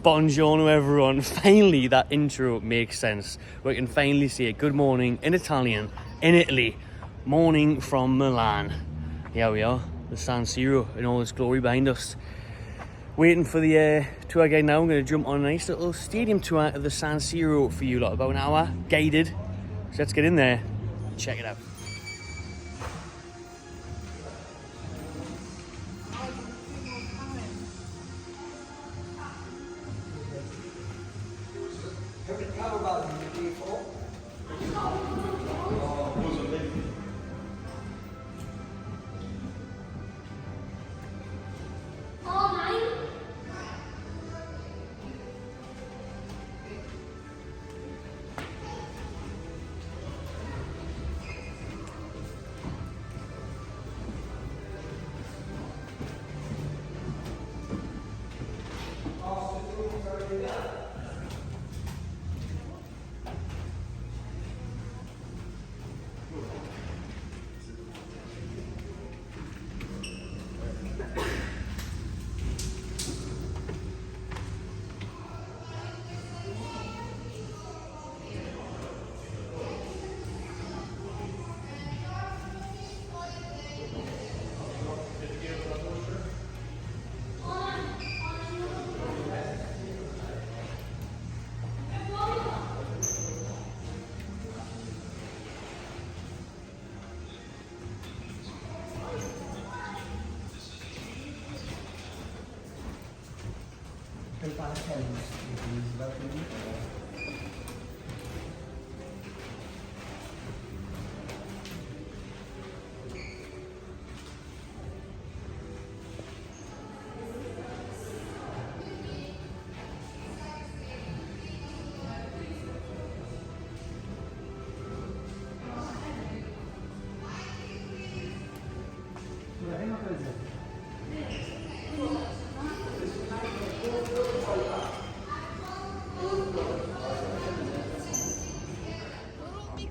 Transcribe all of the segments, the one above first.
Buongiorno everyone. Finally that intro makes sense. We can finally say good morning in Italian, in Italy. Morning from Milan. Here we are, the San Siro in all its glory behind us. Waiting for the tour guide now. I'm going to jump on a nice little stadium tour of the San Siro for you lot. About an hour, guided. So let's get in there and check it out.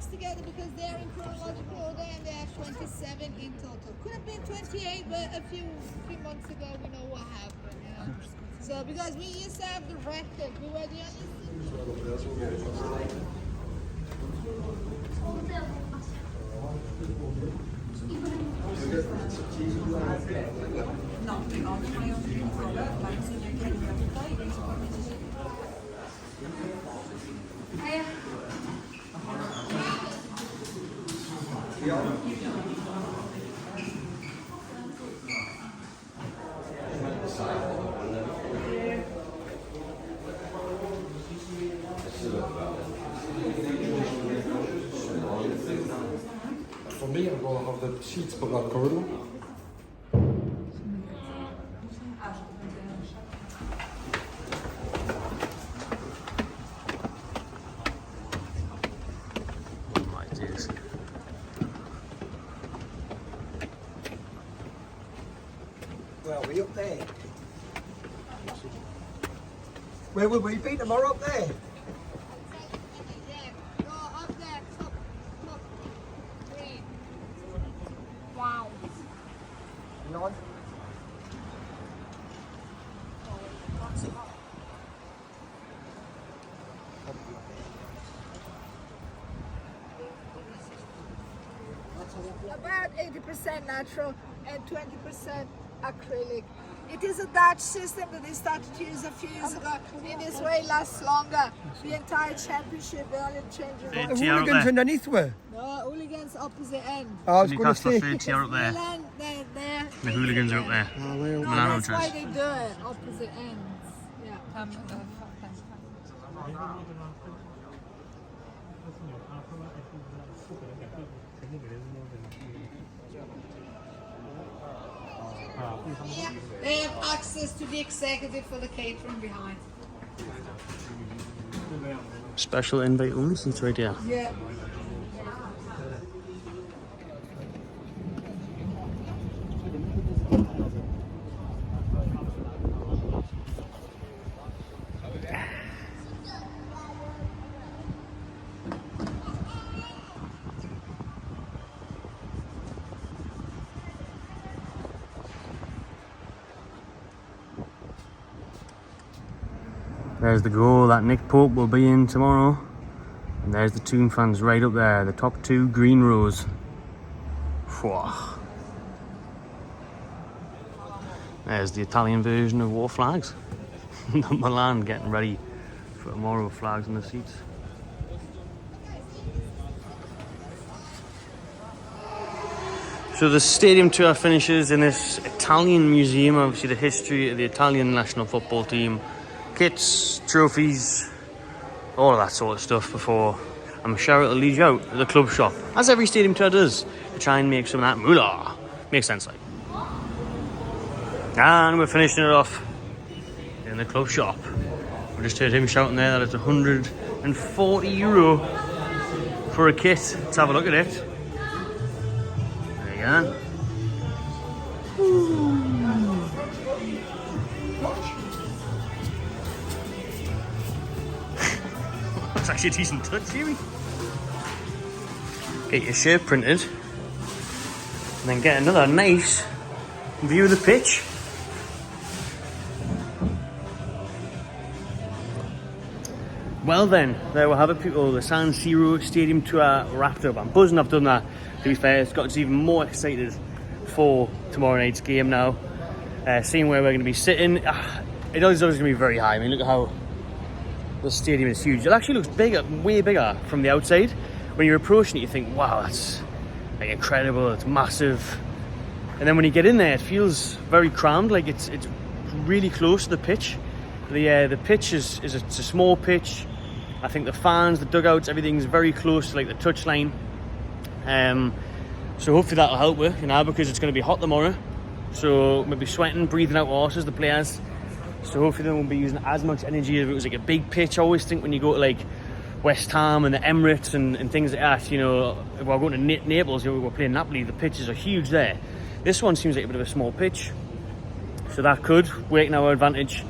Together because they're in chronological order and they have 27 in total. Could have been 28, but a few months ago we know what happened, you know. So because we used to have the record, we were the For me, I'm going to have the sheets put that corridor. Well, we up there. Where will we be tomorrow? Up there? Yeah, go up there, top green. Wow. None. About 80% natural and 20% acrylic. It is a Dutch system that they started to use a few years ago. In this way, it lasts longer. The entire championship, they only change it The once. hooligans underneath were. No, hooligans opposite end. I was going to Newcastle say. FATR up there. Milan, they're there. The hooligans are up there. Oh, well. No, Milano that's why dress. they do it, opposite ends. Yeah. Yeah, they have access to the executive for the catering behind. Special invite only seats right here. Yeah. There's the goal that Nick Pope will be in tomorrow. And there's the Toon fans right up there, the top 2 green rows. Phew. There's the Italian version of War Flags. Milan getting ready for tomorrow, flags in the seats. So the stadium tour finishes in this Italian museum, obviously the history of the Italian national football team, kits, trophies, all of that sort of stuff before I'm sure it'll lead you out to the club shop, as every stadium tour does, to try and make some of that moolah. Makes sense, like. And we're finishing it off in the club shop. We just heard him shouting there that it's €140 for a kit. Let's have a look at it. There you go. That's actually a decent touch, Jimmy. Get your shirt printed, and then get another nice view of the pitch. Well then, there we have it, people. The San Siro stadium tour wrapped up. I'm buzzing I've done that, to be fair. It's got us even more excited for tomorrow night's game now. Seeing where we're going to be sitting. It is always going to be very high. I mean, look at how the stadium is huge. It actually looks bigger, way bigger from the outside. When you're approaching it, you think, wow, that's like incredible, it's massive. And then when you get in there, it feels very crammed, like it's really close to the pitch. The pitch is a small pitch. I think the fans, the dugouts, everything's very close to like the touchline. So hopefully that'll help with, because it's going to be hot tomorrow. So maybe sweating, breathing out horses, the players. So hopefully they won't be using as much energy if it was like a big pitch. I always think when you go to like West Ham and the Emirates and things like that, if we're going to Naples, we're playing Napoli, the pitches are huge there. This one seems like a bit of a small pitch. So that could work in our advantage.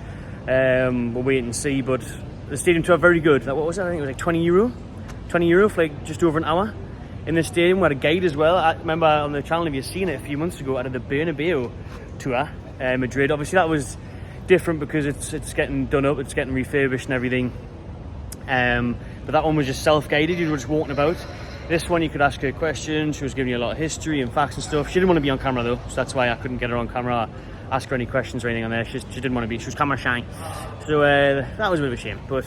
We'll wait and see, but the stadium tour very good. What was it? I think it was like €20. €20 for like just over an hour in the stadium. We had a guide as well. I remember on the channel, if you've seen it a few months ago, I did the Bernabeu tour, Madrid. Obviously that was different because it's getting done up, it's getting refurbished and everything. But that one was just self-guided, you were just walking about. This one you could ask her questions. She was giving you a lot of history and facts and stuff. She didn't want to be on camera though, so that's why I couldn't get her on camera, ask her any questions or anything on there. She didn't want to be, she was camera shy. So that was a bit of a shame. But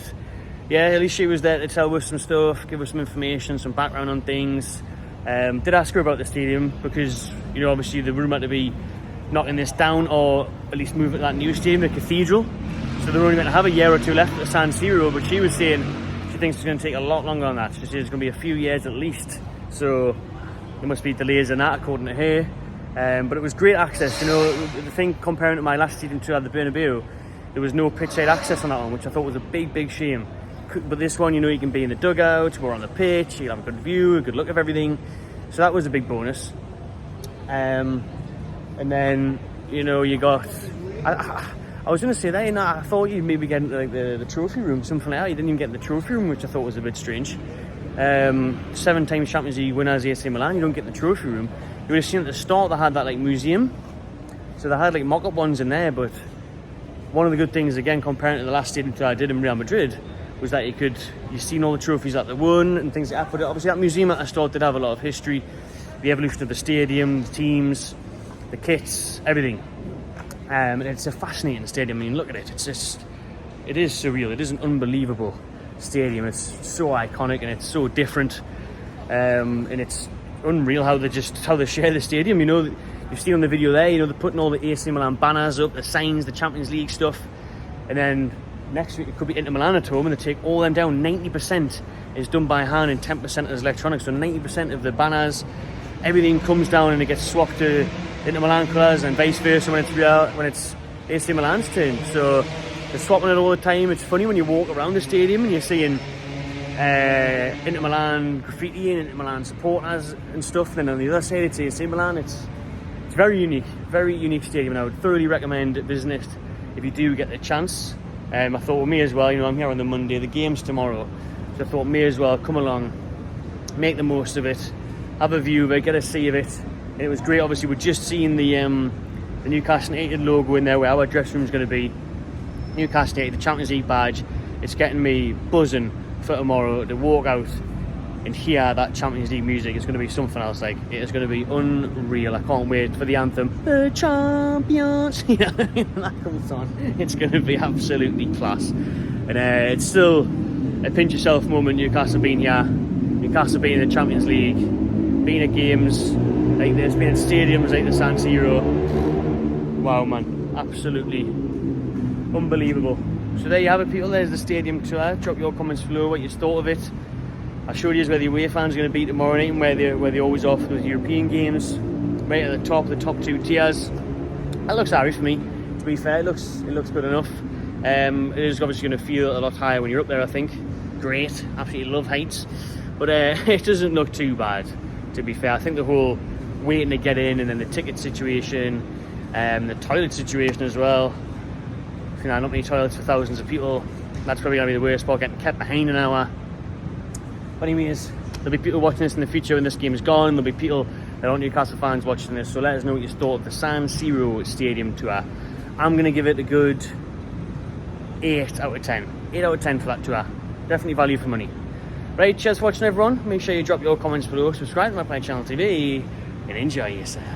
yeah, at least she was there to tell us some stuff, give us some information, some background on things. Did ask her about the stadium because, obviously the rumour to be knocking this down or at least moving to that new stadium, the Cathedral. So they're only meant to have a year or two left at the San Siro, but she was saying she thinks it's going to take a lot longer than that. She says it's going to be a few years at least. So there must be delays in that according to her. But it was great access. The thing comparing to my last season to the Bernabeu, there was no pitch-side access on that one, which I thought was a big shame. But this one, you can be in the dugout, we're on the pitch, you'll have a good view, a good look of everything. So that was a big bonus. And then, you got... I was going to say that, I thought you'd maybe get into like the trophy room, something like that. You didn't even get in the trophy room, which I thought was a bit strange. 7 times Champions League winners AC Milan, you don't get the trophy room. You would have seen at the start they had that like museum. So they had like mock-up ones in there, but one of the good things, again, comparing to the last stadium tour I did in Real Madrid, was that you've seen all the trophies that they won and things like that. But obviously that museum at the start did have a lot of history, the evolution of the stadium, the teams, the kits, everything. And it's a fascinating stadium. I mean, look at it. It is surreal. It is an unbelievable stadium. It's so iconic and it's so different. And it's unreal how they share the stadium. You've seen on the video there, they're putting all the AC Milan banners up, the signs, the Champions League stuff. And then next week it could be Inter Milan at home and they take all them down. 90% is done by hand and 10% is electronic. So 90% of the banners, everything comes down and it gets swapped to Inter Milan colours and vice versa when it's AC Milan's turn. So they're swapping it all the time. It's funny when you walk around the stadium and you're seeing Inter Milan graffiti and Inter Milan supporters and stuff. And then on the other side it's AC Milan. It's very unique stadium, and I would thoroughly recommend visiting it if you do get the chance. I thought with me as well, I'm here on the Monday, the game's tomorrow, so I thought me as well, come along, make the most of it, have a view of it, get a see of it. And it was great. Obviously we're just seeing the Newcastle United logo in there where our dressing room's going to be. Newcastle United, the Champions League badge. It's getting me buzzing for tomorrow to walk out and hear that Champions League music. It's going to be something else. Like, it is going to be unreal. I can't wait for the anthem, the champions. You know, that comes on. It's going to be absolutely class. And it's still a pinch yourself moment. Newcastle being here, Newcastle being in the Champions League, being at games like this, being at stadiums like the San Siro. Wow, man, absolutely unbelievable. So there you have it, people. There's the stadium tour. Drop your comments below what you thought of it. I showed you where the away fans are going to be tomorrow night and where they always offer those European games. Right at the top 2 tiers. That looks alright for me. To be fair, it looks good enough. It is obviously going to feel a lot higher when you're up there, I think. Great, absolutely love heights. But it doesn't look too bad, to be fair. I think the whole waiting to get in and then the ticket situation, the toilet situation as well. You know, not many toilets for thousands of people. That's probably going to be the worst part, getting kept behind an hour. But anyways, there'll be people watching this in the future when this game is gone. There'll be people that aren't Newcastle fans watching this. So let us know what you thought of the San Siro Stadium tour. I'm going to give it a good 8 out of 10. 8 out of 10 for that tour. Definitely value for money. Right, cheers for watching, everyone. Make sure you drop your comments below, subscribe to my channel TV, and enjoy yourself.